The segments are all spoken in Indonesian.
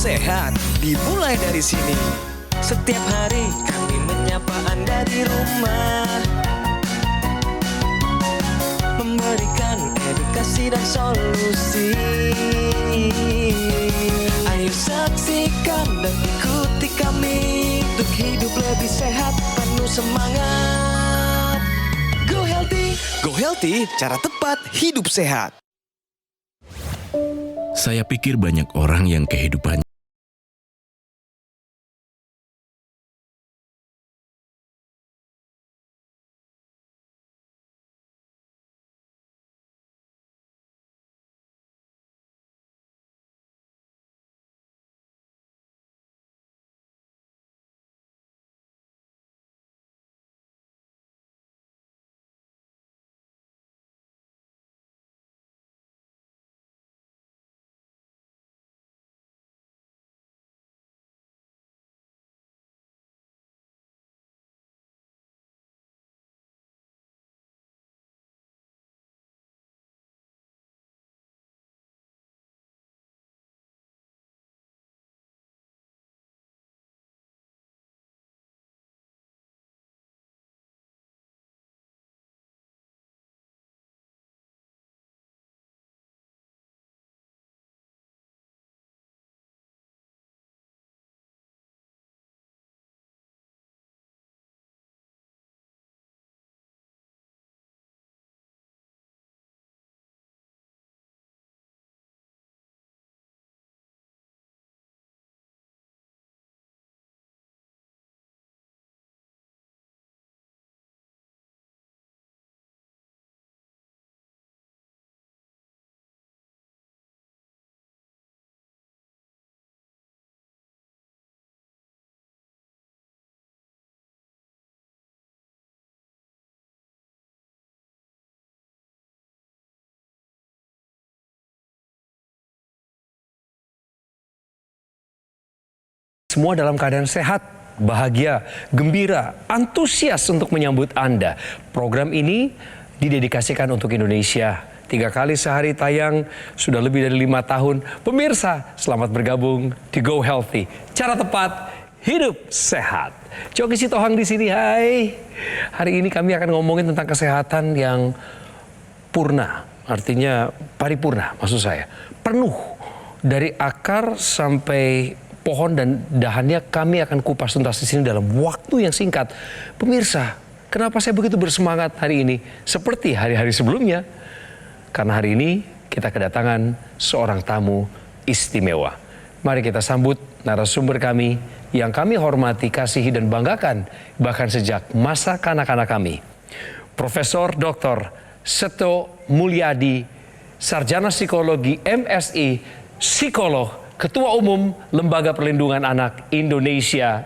sehat dimulai dari sini. Setiap hari kami menyapa Anda di rumah, memberikan edukasi dan solusi. Ayo saksikan dan ikuti kami untuk hidup lebih sehat, penuh semangat. Go Healthy. Go Healthy, cara tepat hidup sehat. Saya pikir banyak orang yang kehidupannya semua dalam keadaan sehat, bahagia, gembira, antusias untuk menyambut Anda. Program ini didedikasikan untuk Indonesia. 3 kali sehari tayang, sudah lebih dari 5 tahun. Pemirsa, selamat bergabung di Go Healthy. Cara tepat hidup sehat. Coki Sitohang di sini, hai. Hari ini kami akan ngomongin tentang kesehatan yang purna, artinya paripurna maksud saya. Penuh dari akar sampai pohon dan dahannya kami akan kupas tuntas di sini dalam waktu yang singkat. Pemirsa, kenapa saya begitu bersemangat hari ini? Seperti hari-hari sebelumnya. Karena hari ini kita kedatangan seorang tamu istimewa. Mari kita sambut narasumber kami yang kami hormati, kasihi dan banggakan bahkan sejak masa kanak-kanak kami. Profesor Dr. Seto Mulyadi, Sarjana Psikologi MSI, Psikolog, Ketua Umum Lembaga Perlindungan Anak Indonesia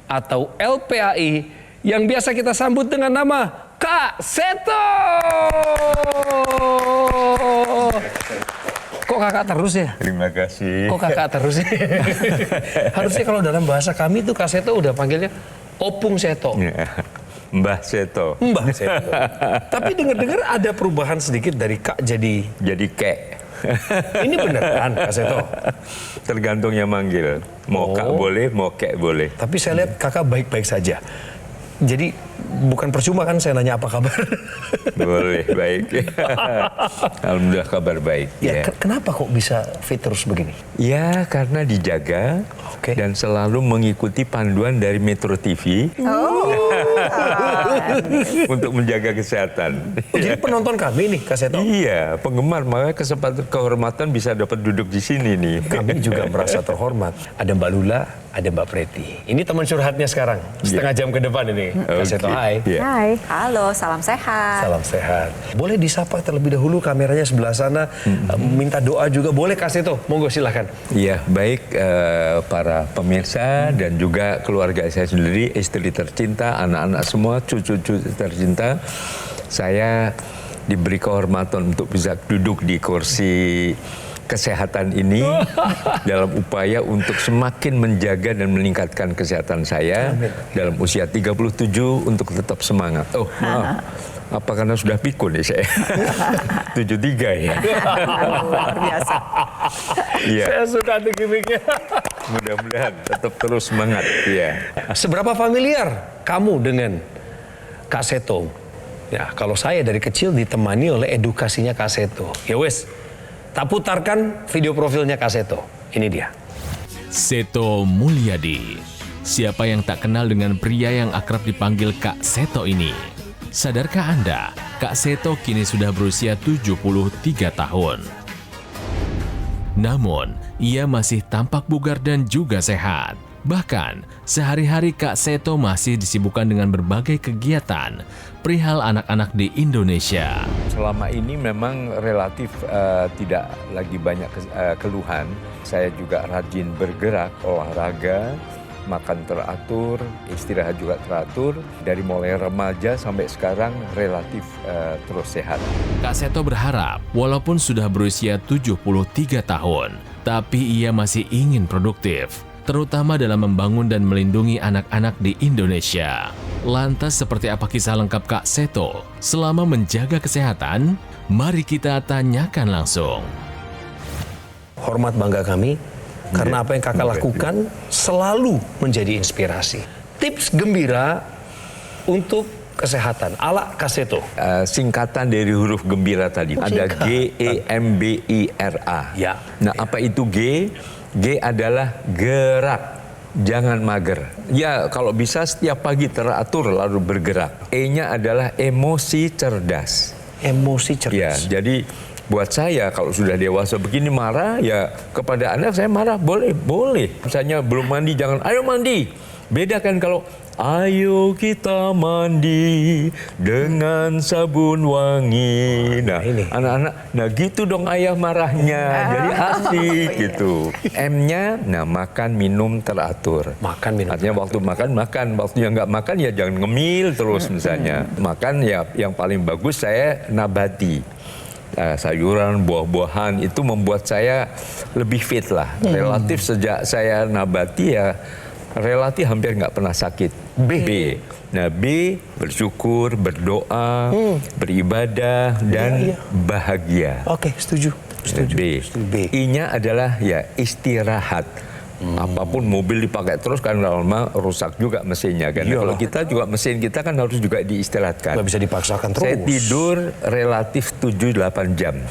atau LPAI yang biasa kita sambut dengan nama Kak Seto. Kok kakak terus ya? Terima kasih. Kok kakak terus ya? Harusnya kalau dalam bahasa kami tuh Kak Seto udah panggilnya Opung Seto. Ya. Mbah Seto. Mbah Seto. Tapi dengar-dengar ada perubahan sedikit dari Kak jadi Kek. Ini beneran Kak Seto? Tergantung yang manggil. Mau Kak boleh, mau Kek boleh. Tapi saya lihat kakak baik-baik saja. Jadi bukan percuma kan saya nanya apa kabar. Boleh, baik. Alhamdulillah kabar baik. Ya, kenapa kok bisa fit terus begini? Ya, karena dijaga dan selalu mengikuti panduan dari Metro TV untuk menjaga kesehatan. Jadi penonton kami nih Kak Seto? Iya, penggemar. Makanya kesempatan kehormatan bisa dapat duduk di sini nih. Kami juga merasa terhormat. Ada Mbak Lula, ada Mbak Preti. Ini teman curhatnya sekarang. Setengah jam ke depan ini. Kak Seto, hai. Hai, halo, salam sehat. Salam sehat. Boleh disapa terlebih dahulu, kameranya sebelah sana. Minta doa juga boleh Kak Seto. Monggo silahkan. Iya, baik para pemirsa dan juga keluarga saya sendiri, istri tercinta, anak-anak semua, cucu-cucu tercinta. Saya diberi kehormatan untuk bisa duduk di kursi kesehatan ini dalam upaya untuk semakin menjaga dan meningkatkan kesehatan saya. Amin. Dalam usia 37 untuk tetap semangat. Oh, maaf. Apa karena sudah pikun ya saya? 73 ya. Luar biasa. Iya. Saya suka tuh gimmicknya. Mudah-mudahan tetap terus semangat. Ya. Seberapa familiar kamu dengan Kak Seto? Ya, kalau saya dari kecil ditemani oleh edukasinya Kak Seto. Ya wes, tak putarkan video profilnya Kak Seto. Ini dia. Seto Mulyadi. Siapa yang tak kenal dengan pria yang akrab dipanggil Kak Seto ini? Sadarkah Anda, Kak Seto kini sudah berusia 73 tahun. Namun, ia masih tampak bugar dan juga sehat. Bahkan, sehari-hari Kak Seto masih disibukkan dengan berbagai kegiatan perihal anak-anak di Indonesia. Selama ini memang relatif tidak lagi banyak keluhan. Saya juga rajin bergerak, olahraga, makan teratur, istirahat juga teratur. Dari mulai remaja sampai sekarang relatif terus sehat. Kak Seto berharap, walaupun sudah berusia 73 tahun, tapi ia masih ingin produktif, terutama dalam membangun dan melindungi anak-anak di Indonesia. Lantas seperti apa kisah lengkap Kak Seto selama menjaga kesehatan? Mari kita tanyakan langsung. Hormat bangga kami, karena apa yang kakak lakukan selalu menjadi inspirasi. Tips gembira untuk kesehatan ala Kak Seto. Singkatan dari huruf gembira tadi. Ada GEMBIRA. Ya. Nah, apa itu G? G adalah gerak, jangan mager. Ya, kalau bisa setiap pagi teratur lalu bergerak. E-nya adalah emosi cerdas. Emosi Ya, cerdas. jadi buat saya kalau sudah dewasa begini marah, ya kepada anak saya marah, boleh. Misalnya belum mandi, jangan, ayo mandi. Beda kan kalau, ayo kita mandi dengan sabun wangi. Nah, ini. anak-anak, nah gitu dong ayah marahnya. Jadi asik gitu. M-nya, nah makan minum teratur. Makan minum. Artinya waktu makan, waktunya nggak makan ya jangan ngemil terus misalnya. Makan ya yang paling bagus saya nabati. Sayuran, buah-buahan itu membuat saya lebih fit lah. Relatif sejak saya nabati ya relatif hampir nggak pernah sakit. B. Nah, B bersyukur, berdoa, beribadah dan bahagia. Oke, setuju. B. B. I-nya adalah ya istirahat. Apapun mobil dipakai terus kan lama rusak juga mesinnya kan. Kalau kita juga mesin kita kan harus juga diistirahatkan. Nggak bisa dipaksakan terus. Saya tidur relatif 7-8 jam.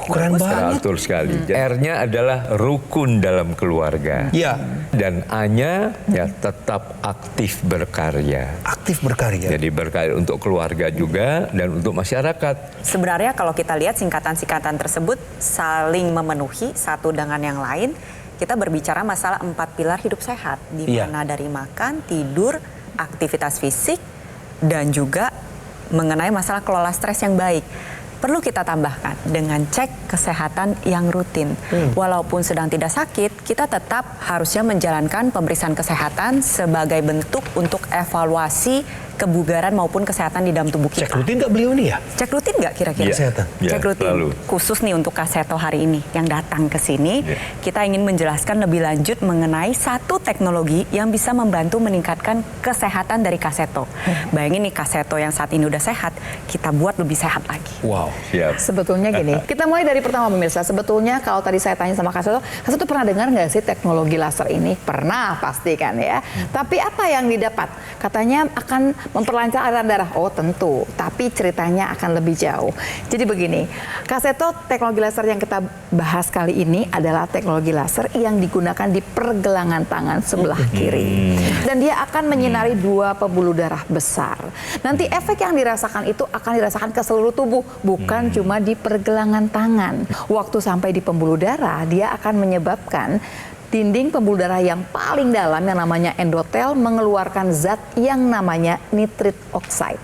Keren banget. Teratur sekali. R-nya adalah rukun dalam keluarga. Ya. Dan A-nya ya tetap aktif berkarya. Aktif berkarya. Jadi berkarya untuk keluarga juga dan untuk masyarakat. Sebenarnya kalau kita lihat singkatan-singkatan tersebut saling memenuhi satu dengan yang lain. Kita berbicara masalah 4 pilar hidup sehat, di mana dari makan, tidur, aktivitas fisik, dan juga mengenai masalah kelola stres yang baik. Perlu kita tambahkan dengan cek kesehatan yang rutin. Walaupun sedang tidak sakit, kita tetap harusnya menjalankan pemeriksaan kesehatan sebagai bentuk untuk evaluasi kebugaran maupun kesehatan di dalam tubuh kita. Cek rutin nggak beliau nih ya? Cek rutin nggak kira-kira? Kesehatan. Cek rutin. Selalu. Khusus nih untuk Kak Seto hari ini yang datang ke sini, kita ingin menjelaskan lebih lanjut mengenai satu teknologi yang bisa membantu meningkatkan kesehatan dari Kak Seto. Bayangin nih Kak Seto yang saat ini udah sehat, kita buat lebih sehat lagi. Wow. Siap. Sebetulnya gini, kita mulai dari pertama pemirsa. Sebetulnya kalau tadi saya tanya sama Kak Seto pernah dengar nggak sih teknologi laser ini? Pernah pasti kan ya. Tapi apa yang didapat? Katanya akan memperlancar aliran darah. Oh tentu, tapi ceritanya akan lebih jauh. Jadi begini, Kak Seto, teknologi laser yang kita bahas kali ini adalah teknologi laser yang digunakan di pergelangan tangan sebelah kiri. Dan dia akan menyinari 2 pembuluh darah besar. Nanti efek yang dirasakan itu akan dirasakan ke seluruh tubuh, bukan cuma di pergelangan tangan. Waktu sampai di pembuluh darah, dia akan menyebabkan dinding pembuluh darah yang paling dalam yang namanya endotel mengeluarkan zat yang namanya nitrit oxide.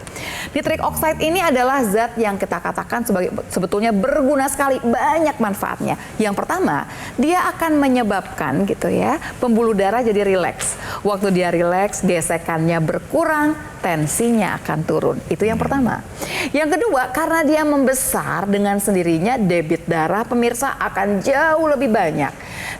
Nitrik oxide ini adalah zat yang kita katakan sebagai sebetulnya berguna sekali, banyak manfaatnya. Yang pertama, dia akan menyebabkan gitu ya, pembuluh darah jadi rileks. Waktu dia rileks, gesekannya berkurang, tensinya akan turun. Itu yang pertama. Yang kedua, karena dia membesar dengan sendirinya, debit darah pemirsa akan jauh lebih banyak.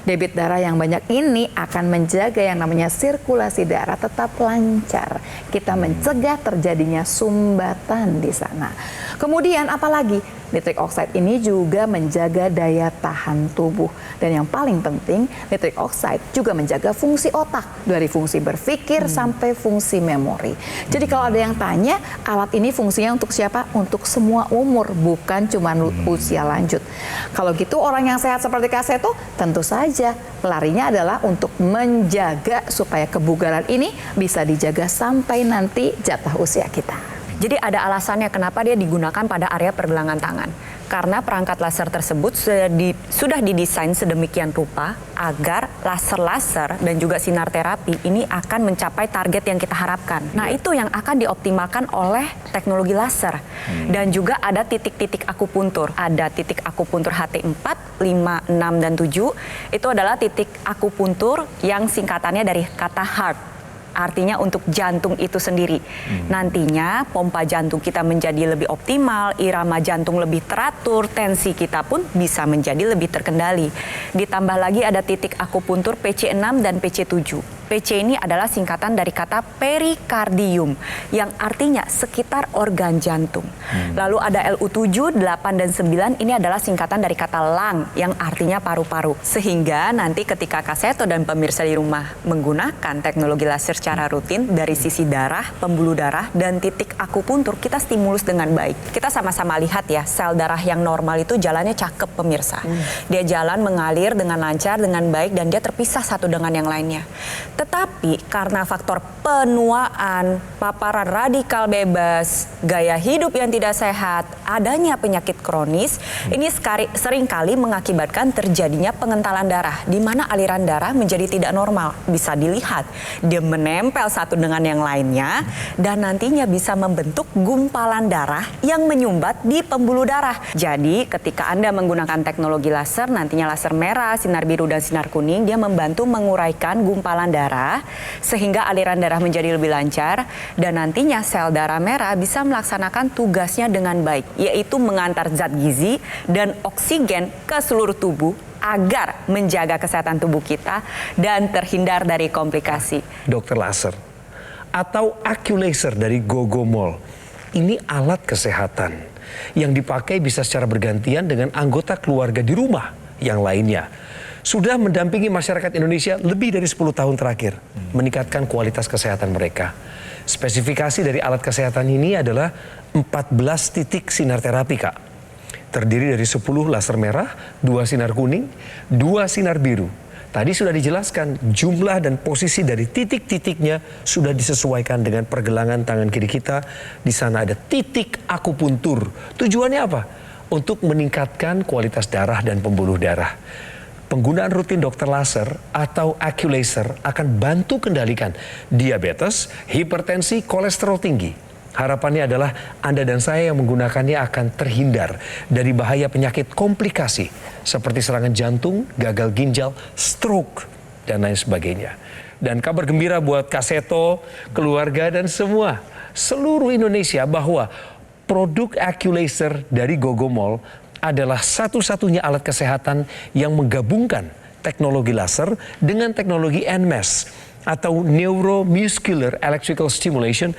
Debit darah yang banyak ini akan menjaga yang namanya sirkulasi darah tetap lancar. Kita mencegah terjadinya sumbatan di sana. Kemudian apalagi Nitric oxide ini juga menjaga daya tahan tubuh. Dan yang paling penting, nitric oxide juga menjaga fungsi otak. Dari fungsi berpikir sampai fungsi memori. Jadi kalau ada yang tanya, alat ini fungsinya untuk siapa? Untuk semua umur, bukan cuma usia lanjut. Kalau gitu orang yang sehat seperti Kak Seto, tentu saja larinya adalah untuk menjaga supaya kebugaran ini bisa dijaga sampai nanti jatah usia kita. Jadi ada alasannya kenapa dia digunakan pada area pergelangan tangan. Karena perangkat laser tersebut sudah didesain sedemikian rupa agar laser-laser dan juga sinar terapi ini akan mencapai target yang kita harapkan. Nah, itu yang akan dioptimalkan oleh teknologi laser. Dan juga ada titik-titik akupuntur. Ada titik akupuntur HT4, 5, 6, dan 7. Itu adalah titik akupuntur yang singkatannya dari kata heart. Artinya untuk jantung itu sendiri. Nantinya pompa jantung kita menjadi lebih optimal, irama jantung lebih teratur, tensi kita pun bisa menjadi lebih terkendali. Ditambah lagi ada titik akupuntur PC6 dan PC7. PC ini adalah singkatan dari kata perikardium yang artinya sekitar organ jantung. Lalu ada LU7, 8, dan 9 ini adalah singkatan dari kata lung yang artinya paru-paru. Sehingga nanti ketika Kak Seto dan pemirsa di rumah menggunakan teknologi laser secara rutin dari sisi darah, pembuluh darah, dan titik akupuntur, kita stimulus dengan baik. Kita sama-sama lihat ya, sel darah yang normal itu jalannya cakep pemirsa. Dia jalan mengalir dengan lancar, dengan baik, dan dia terpisah satu dengan yang lainnya. Tetapi karena faktor penuaan, paparan radikal bebas, gaya hidup yang tidak sehat, adanya penyakit kronis, ini seringkali mengakibatkan terjadinya pengentalan darah, di mana aliran darah menjadi tidak normal. Bisa dilihat, dia menempel satu dengan yang lainnya, dan nantinya bisa membentuk gumpalan darah yang menyumbat di pembuluh darah. Jadi ketika Anda menggunakan teknologi laser, nantinya laser merah, sinar biru, dan sinar kuning, dia membantu menguraikan gumpalan darah sehingga aliran darah menjadi lebih lancar, dan nantinya sel darah merah bisa melaksanakan tugasnya dengan baik, yaitu mengantar zat gizi dan oksigen ke seluruh tubuh agar menjaga kesehatan tubuh kita dan terhindar dari komplikasi. Dokter laser atau AccuLaser dari Gogomol, ini alat kesehatan yang dipakai bisa secara bergantian dengan anggota keluarga di rumah yang lainnya. Sudah mendampingi masyarakat Indonesia lebih dari 10 tahun terakhir, meningkatkan kualitas kesehatan mereka. Spesifikasi dari alat kesehatan ini adalah 14 titik sinar terapi, Kak. Terdiri dari 10 laser merah, 2 sinar kuning, 2 sinar biru. Tadi sudah dijelaskan jumlah dan posisi dari titik-titiknya sudah disesuaikan dengan pergelangan tangan kiri kita. Di sana ada titik akupuntur. Tujuannya apa? Untuk meningkatkan kualitas darah dan pembuluh darah. Penggunaan rutin dokter laser atau AccuLaser akan bantu kendalikan diabetes, hipertensi, kolesterol tinggi. Harapannya adalah Anda dan saya yang menggunakannya akan terhindar dari bahaya penyakit komplikasi seperti serangan jantung, gagal ginjal, stroke, dan lain sebagainya. Dan kabar gembira buat Kak Seto, keluarga, dan seluruh Indonesia bahwa produk AccuLaser dari Gogomol adalah satu-satunya alat kesehatan yang menggabungkan teknologi laser dengan teknologi NMES atau Neuromuscular Electrical Stimulation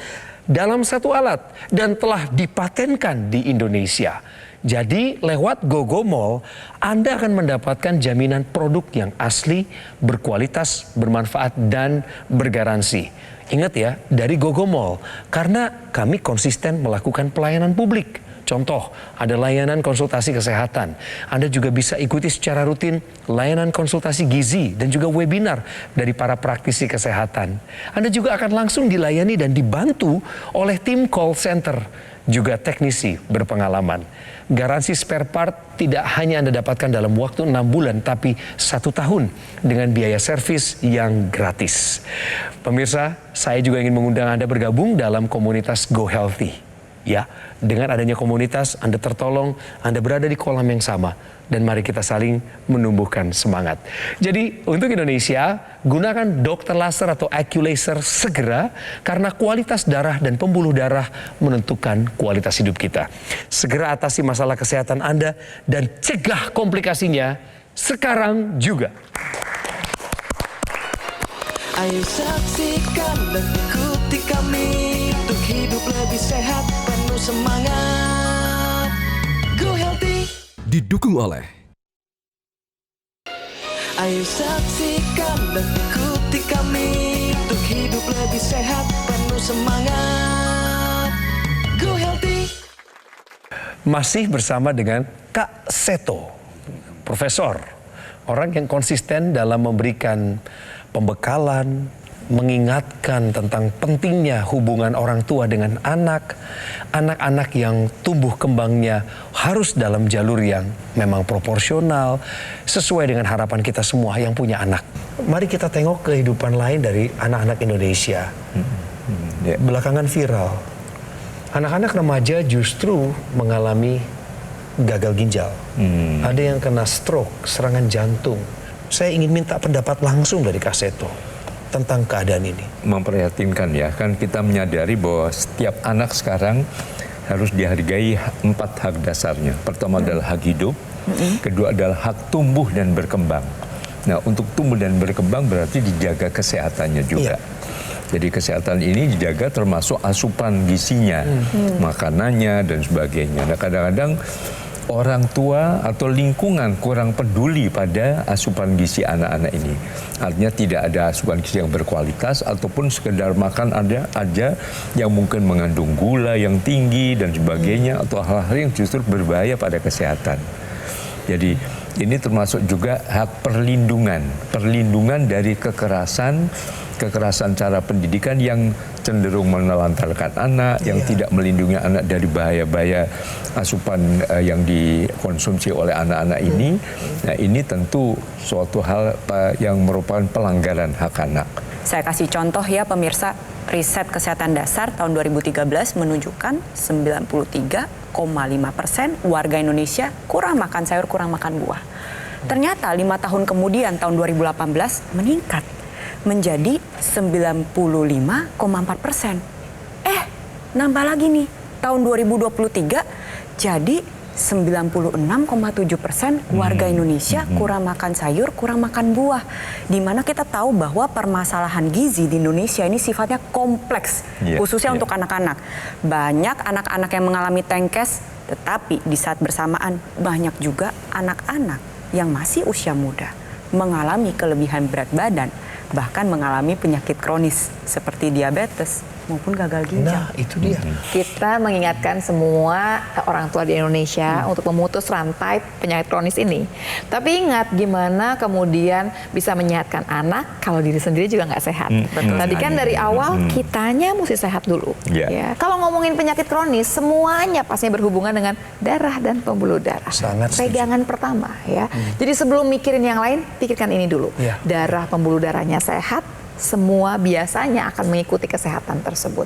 dalam satu alat dan telah dipatenkan di Indonesia. Jadi lewat Gogomol Anda akan mendapatkan jaminan produk yang asli, berkualitas, bermanfaat, dan bergaransi. Ingat ya, dari Gogomol, karena kami konsisten melakukan pelayanan publik. Contoh, ada layanan konsultasi kesehatan. Anda juga bisa ikuti secara rutin layanan konsultasi gizi dan juga webinar dari para praktisi kesehatan. Anda juga akan langsung dilayani dan dibantu oleh tim call center, juga teknisi berpengalaman. Garansi spare part tidak hanya Anda dapatkan dalam waktu 6 bulan, tapi 1 tahun dengan biaya servis yang gratis. Pemirsa, saya juga ingin mengundang Anda bergabung dalam komunitas Go Healthy. Ya, dengan adanya komunitas, Anda tertolong, Anda berada di kolam yang sama. Dan mari kita saling menumbuhkan semangat. Jadi, untuk Indonesia, gunakan dokter laser atau AccuLaser segera karena kualitas darah dan pembuluh darah menentukan kualitas hidup kita. Segera atasi masalah kesehatan Anda dan cegah komplikasinya sekarang juga. Ayo saksikan dan ikuti kami untuk hidup lebih sehat, penuh semangat. Go ahead. didukung oleh Ayo saksikan dan ikuti kami untuk hidup lebih sehat, penuh semangat. Go Healthy. Masih bersama dengan Kak Seto, Profesor, orang yang konsisten dalam memberikan pembekalan, mengingatkan tentang pentingnya hubungan orang tua dengan anak-anak yang tumbuh kembangnya harus dalam jalur yang memang proporsional, sesuai dengan harapan kita semua yang punya anak. Mari kita tengok kehidupan lain dari anak-anak Indonesia. Belakangan viral, anak-anak remaja justru mengalami gagal ginjal. Ada yang kena stroke, serangan jantung. Saya ingin minta pendapat langsung dari Kak Seto tentang keadaan ini. Memprihatinkan ya, kan kita menyadari bahwa setiap anak sekarang harus dihargai 4 hak dasarnya. Pertama adalah hak hidup, kedua adalah hak tumbuh dan berkembang. Nah, untuk tumbuh dan berkembang berarti dijaga kesehatannya juga. Jadi kesehatan ini dijaga termasuk asupan gizinya, makanannya dan sebagainya. Nah, kadang-kadang orang tua atau lingkungan kurang peduli pada asupan gizi anak-anak ini. Artinya tidak ada asupan gizi yang berkualitas ataupun sekedar makan ada aja yang mungkin mengandung gula yang tinggi dan sebagainya atau hal-hal yang justru berbahaya pada kesehatan. Jadi ini termasuk juga hak perlindungan dari kekerasan cara pendidikan yang cenderung menelantarkan anak, yang tidak melindungi anak dari bahaya-bahaya asupan yang dikonsumsi oleh anak-anak ini. Nah, ini tentu suatu hal yang merupakan pelanggaran hak anak. Saya kasih contoh ya pemirsa, riset kesehatan dasar tahun 2013 menunjukkan 93,5% warga Indonesia kurang makan sayur, kurang makan buah. Ternyata 5 tahun kemudian tahun 2018 meningkat menjadi 95,4%. Nambah lagi nih, tahun 2023 jadi 96,7% warga Indonesia kurang makan sayur, kurang makan buah. Di mana kita tahu bahwa permasalahan gizi di Indonesia ini sifatnya kompleks, khususnya untuk anak-anak. Banyak anak-anak yang mengalami tengkes, tetapi di saat bersamaan banyak juga anak-anak yang masih usia muda mengalami kelebihan berat badan, bahkan mengalami penyakit kronis seperti diabetes maupun gagal ginjal. Nah, itu dia. Kita mengingatkan semua orang tua di Indonesia untuk memutus rantai penyakit kronis ini. Tapi ingat gimana kemudian bisa menyehatkan anak kalau diri sendiri juga nggak sehat. Tadi kan dari awal kitanya mesti sehat dulu. Ya. Kalau ngomongin penyakit kronis, semuanya pastinya berhubungan dengan darah dan pembuluh darah. Sangat pegangan pertama ya. Jadi sebelum mikirin yang lain, pikirkan ini dulu. Darah pembuluh darahnya sehat, semua biasanya akan mengikuti kesehatan tersebut.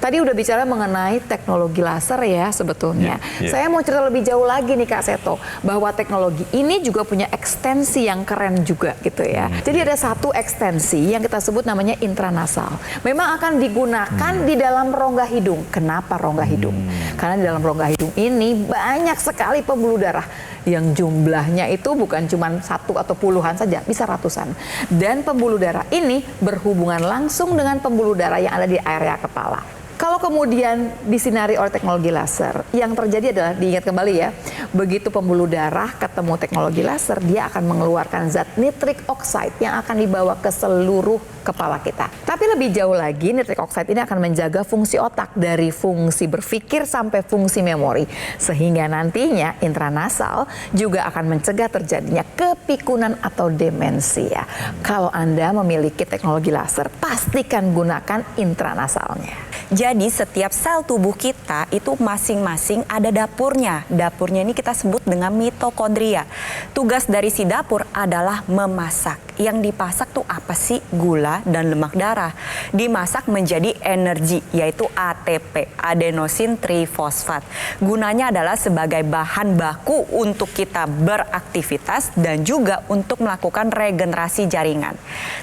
Tadi udah bicara mengenai teknologi laser ya sebetulnya. Saya mau cerita lebih jauh lagi nih Kak Seto, bahwa teknologi ini juga punya ekstensi yang keren juga gitu ya. Jadi ada satu ekstensi yang kita sebut namanya intranasal. Memang akan digunakan di dalam rongga hidung. Kenapa rongga hidung? Karena di dalam rongga hidung ini banyak sekali pembuluh darah yang jumlahnya itu bukan cuma 1 atau puluhan saja, bisa ratusan. Dan pembuluh darah ini berhubungan langsung dengan pembuluh darah yang ada di area kepala. Kalau kemudian disinari oleh teknologi laser, yang terjadi adalah, diingat kembali ya, begitu pembuluh darah ketemu teknologi laser, dia akan mengeluarkan zat nitric oxide yang akan dibawa ke seluruh kepala kita. Tapi lebih jauh lagi, nitric oxide ini akan menjaga fungsi otak dari fungsi berpikir sampai fungsi memori. Sehingga nantinya intranasal juga akan mencegah terjadinya kepikunan atau demensia. Kalau Anda memiliki teknologi laser, pastikan gunakan intranasalnya. Jadi setiap sel tubuh kita itu masing-masing ada dapurnya. Dapurnya ini kita sebut dengan mitokondria. Tugas dari si dapur adalah memasak. Yang dipasak tuh apa sih? Gula dan lemak darah. Dimasak menjadi energi, yaitu ATP, adenosin trifosfat. Gunanya adalah sebagai bahan baku untuk kita beraktivitas dan juga untuk melakukan regenerasi jaringan.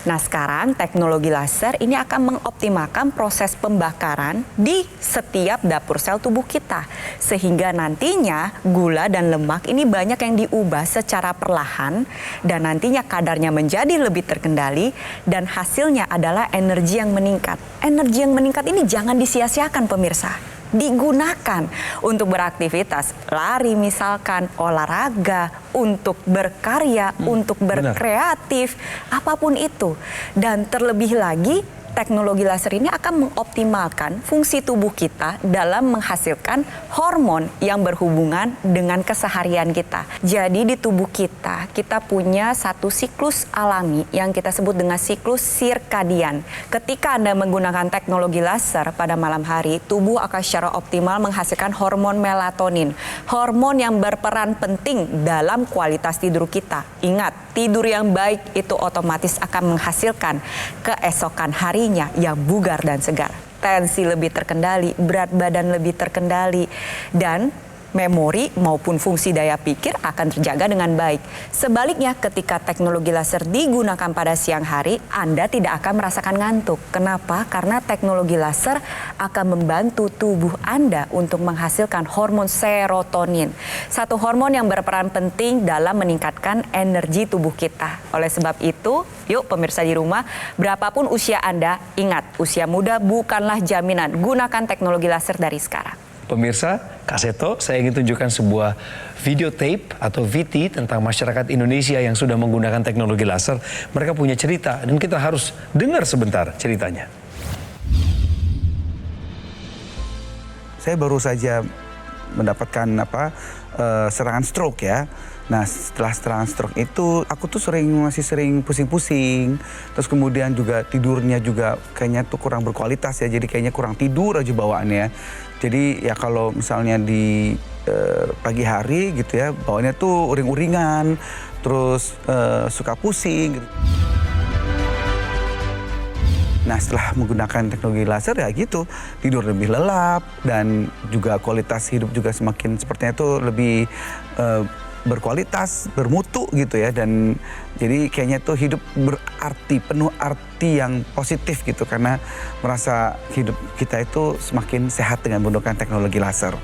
Nah, sekarang teknologi laser ini akan mengoptimalkan proses pembakaran di setiap dapur sel tubuh kita. Sehingga nantinya gula dan lemak ini banyak yang diubah secara perlahan dan nantinya kadarnya menjadi lebih terkendali dan hasilnya adalah energi yang meningkat. Energi yang meningkat ini jangan disia-siakan pemirsa. digunakan untuk beraktivitas, lari misalkan, olahraga, untuk berkarya, untuk berkreatif, apapun itu. Dan terlebih lagi, teknologi laser ini akan mengoptimalkan fungsi tubuh kita dalam menghasilkan hormon yang berhubungan dengan keseharian kita. Jadi di tubuh kita punya satu siklus alami yang kita sebut dengan siklus sirkadian. Ketika Anda menggunakan teknologi laser pada malam hari, tubuh akan secara optimal menghasilkan hormon melatonin. Hormon yang berperan penting dalam kualitas tidur kita. Ingat, tidur yang baik itu otomatis akan menghasilkan keesokan harinya yang bugar dan segar. Tensi lebih terkendali, berat badan lebih terkendali, dan memori maupun fungsi daya pikir akan terjaga dengan baik. Sebaliknya, ketika teknologi laser digunakan pada siang hari, Anda tidak akan merasakan ngantuk. Kenapa? Karena teknologi laser akan membantu tubuh Anda untuk menghasilkan hormon serotonin. Satu hormon yang berperan penting dalam meningkatkan energi tubuh kita. Oleh sebab itu, yuk pemirsa di rumah, berapapun usia Anda, ingat, usia muda bukanlah jaminan. Gunakan teknologi laser dari sekarang. Pemirsa, Kak Seto, saya ingin tunjukkan sebuah videotape atau VT tentang masyarakat Indonesia yang sudah menggunakan teknologi laser. Mereka punya cerita dan kita harus dengar sebentar ceritanya. Saya baru saja mendapatkan serangan stroke ya. Nah, setelah serangan stroke itu aku tuh masih sering pusing-pusing. Terus kemudian juga tidurnya juga kayaknya tuh kurang berkualitas ya. Jadi kayaknya kurang tidur aja bawaannya. Jadi ya kalau misalnya di pagi hari gitu ya, bawaannya tuh uring-uringan, terus suka pusing gitu. Nah, setelah menggunakan teknologi laser ya gitu, tidur lebih lelap dan juga kualitas hidup juga semakin sepertinya itu lebih berkualitas, bermutu gitu ya. Dan jadi kayaknya tuh hidup berarti, penuh arti yang positif gitu karena merasa hidup kita itu semakin sehat dengan menggunakan teknologi laser.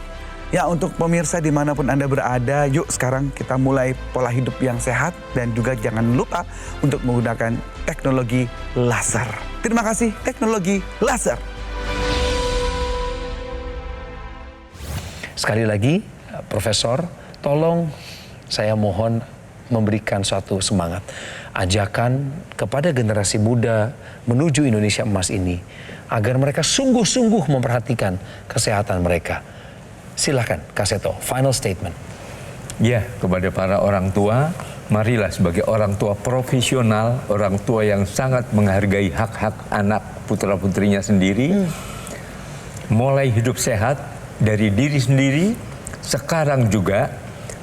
Ya, untuk pemirsa dimanapun Anda berada, yuk sekarang kita mulai pola hidup yang sehat dan juga jangan lupa untuk menggunakan teknologi laser. Terima kasih teknologi laser. Sekali lagi, Profesor, tolong saya mohon memberikan suatu semangat, ajakan kepada generasi muda menuju Indonesia Emas ini, agar mereka sungguh-sungguh memperhatikan kesehatan mereka. Silakan, Kak Seto, final statement. Ya, kepada para orang tua, marilah sebagai orang tua profesional, orang tua yang sangat menghargai hak-hak anak putra-putrinya sendiri, mulai hidup sehat dari diri sendiri, sekarang juga,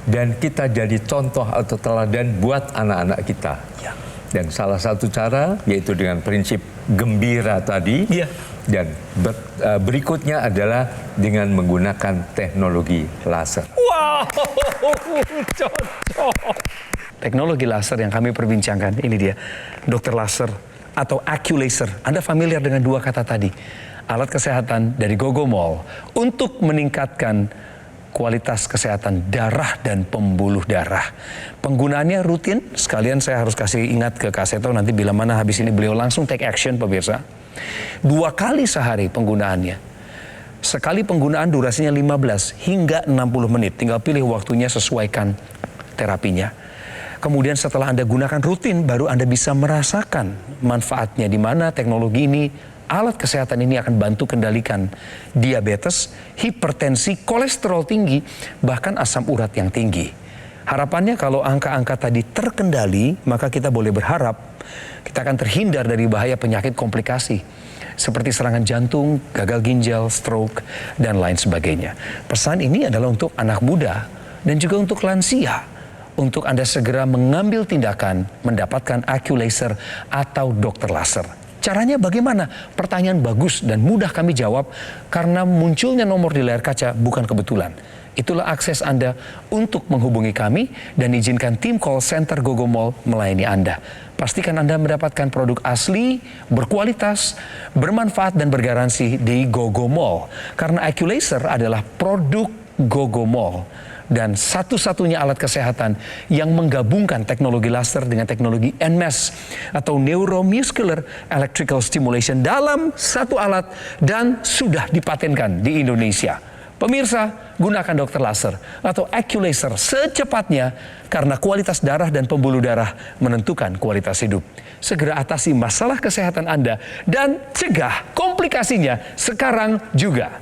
dan kita jadi contoh atau teladan buat anak-anak kita. Ya. Dan salah satu cara yaitu dengan prinsip gembira tadi. Ya. Dan berikutnya adalah dengan menggunakan teknologi laser. Wow, cocok. Teknologi laser yang kami perbincangkan, ini dia, dokter laser atau AccuLaser. Anda familiar dengan dua kata tadi. Alat kesehatan dari Gogomall untuk meningkatkan kualitas kesehatan darah dan pembuluh darah. Penggunaannya rutin, sekalian saya harus kasih ingat ke Kak Seto, nanti bila mana habis ini beliau langsung take action pemirsa. 2 kali sehari penggunaannya. Sekali penggunaan durasinya 15 hingga 60 menit, tinggal pilih waktunya, sesuaikan terapinya. Kemudian setelah Anda gunakan rutin, baru Anda bisa merasakan manfaatnya, di mana teknologi ini, alat kesehatan ini akan bantu kendalikan diabetes, hipertensi, kolesterol tinggi, bahkan asam urat yang tinggi. Harapannya kalau angka-angka tadi terkendali, maka kita boleh berharap kita akan terhindar dari bahaya penyakit komplikasi seperti serangan jantung, gagal ginjal, stroke, dan lain sebagainya. Pesan ini adalah untuk anak muda dan juga untuk lansia, untuk Anda segera mengambil tindakan mendapatkan AccuLaser atau dokter laser. Caranya bagaimana? Pertanyaan bagus dan mudah kami jawab karena munculnya nomor di layar kaca bukan kebetulan. Itulah akses Anda untuk menghubungi kami dan izinkan tim call center Gogomall melayani Anda. Pastikan Anda mendapatkan produk asli, berkualitas, bermanfaat dan bergaransi di Gogomall. Karena AccuLaser adalah produk Gogomall. dan satu-satunya alat kesehatan yang menggabungkan teknologi laser dengan teknologi NMES atau Neuromuscular Electrical Stimulation dalam satu alat dan sudah dipatenkan di Indonesia. Pemirsa, gunakan dokter laser atau Aculaser secepatnya karena kualitas darah dan pembuluh darah menentukan kualitas hidup. Segera atasi masalah kesehatan Anda dan cegah komplikasinya sekarang juga.